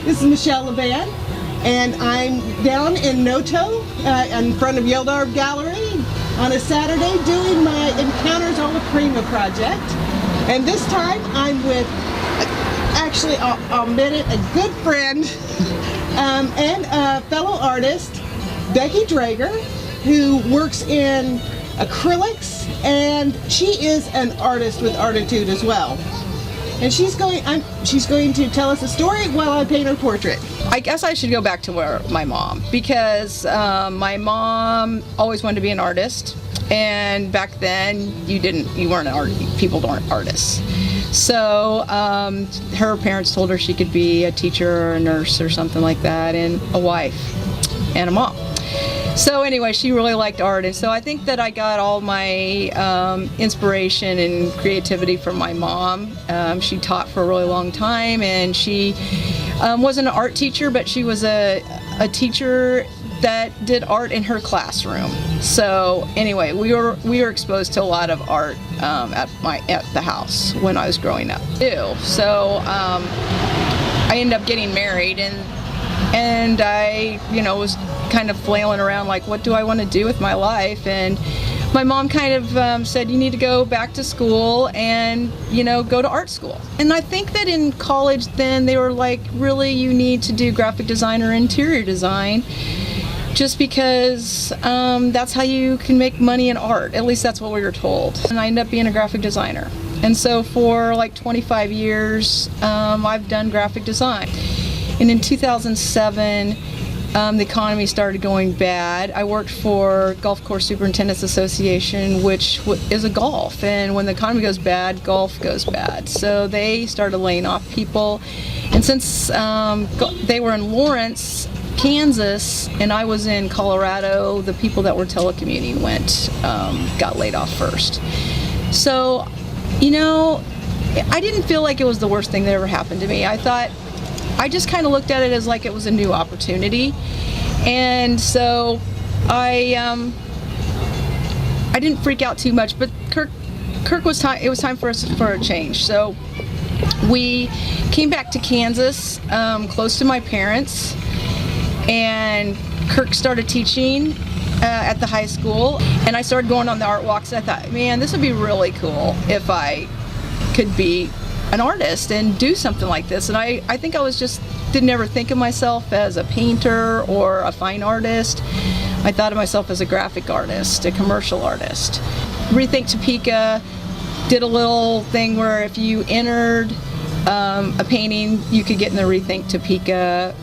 this is Michelle Leivan, and I'm down in Noto in front of Yeldarb Gallery on a Saturday doing my Encounters Alla Prima project. And this time I'm with, actually I'll admit it, a good friend and a fellow artist, Becky Drager, who works in acrylics, and she is an artist with Artitude as well. And she's going to tell us a story while I paint her portrait. I guess I should go back to my mom, because my mom always wanted to be an artist, and back then you weren't an artist. People weren't artists. So her parents told her she could be a teacher or a nurse or something like that, and a wife and a mom. So anyway, she really liked art, and so I think that I got all my inspiration and creativity from my mom. She taught for a really long time, and she wasn't an art teacher, but she was a teacher that did art in her classroom. So anyway, we were exposed to a lot of art at the house when I was growing up too. So I ended up getting married, and I was kind of flailing around like, what do I want to do with my life? And my mom kind of said, you need to go back to school and go to art school. And I think that in college then they were like, really, you need to do graphic design or interior design, just because that's how you can make money in art. At least that's what we were told. And I ended up being a graphic designer. And so for like 25 years I've done graphic design. And in 2007 the economy started going bad. I worked for Golf Course Superintendents Association, which is a golf, and when the economy goes bad, golf goes bad. So they started laying off people, and since they were in Lawrence, Kansas, and I was in Colorado, the people that were telecommuting got laid off first. So, I didn't feel like it was the worst thing that ever happened to me. I just kind of looked at it as like it was a new opportunity, and so I didn't freak out too much. But Kirk was time. It was time for us for a change. So we came back to Kansas, close to my parents, and Kirk started teaching at the high school, and I started going on the art walks. And I thought, man, this would be really cool if I could be an artist and do something like this. And I think I didn't ever think of myself as a painter or a fine artist. I thought of myself as a graphic artist, a commercial artist. Rethink Topeka did a little thing where if you entered a painting, you could get in the Rethink Topeka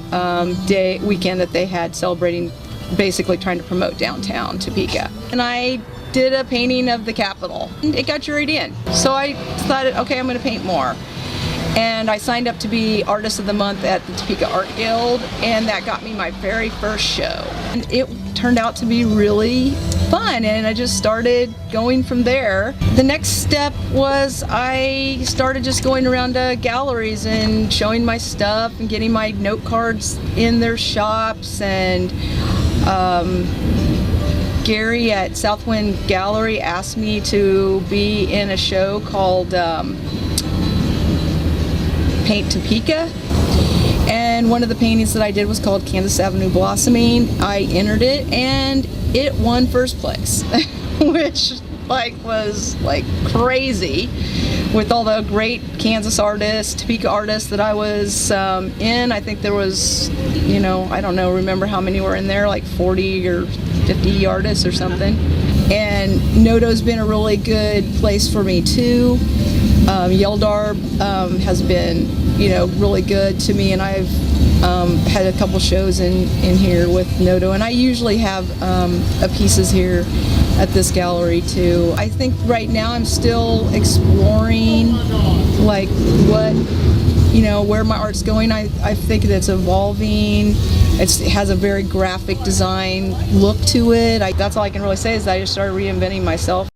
weekend that they had, celebrating, basically trying to promote downtown Topeka. And I did a painting of the Capitol, and it got juried in. So I thought, okay, I'm going to paint more. And I signed up to be Artist of the Month at the Topeka Art Guild, and that got me my very first show. And it turned out to be really fun, and I just started going from there. The next step was I started just going around to galleries and showing my stuff and getting my note cards in their shops. And Gary at Southwind Gallery asked me to be in a show called Paint Topeka, and one of the paintings that I did was called Kansas Avenue Blossoming. I entered it, and it won first place, which was crazy, with all the great Kansas artists, Topeka artists that I was in. I think there was, I don't know, remember how many were in there, like 40 or 50 artists or something. And Noto's been a really good place for me too. Yeldarb has been, really good to me, and I've had a couple shows in here with Noto, and I usually have pieces here at this gallery too. I think right now I'm still exploring like where my art's going. I think that it's evolving. It has a very graphic design look to it. That's all I can really say, is that I just started reinventing myself.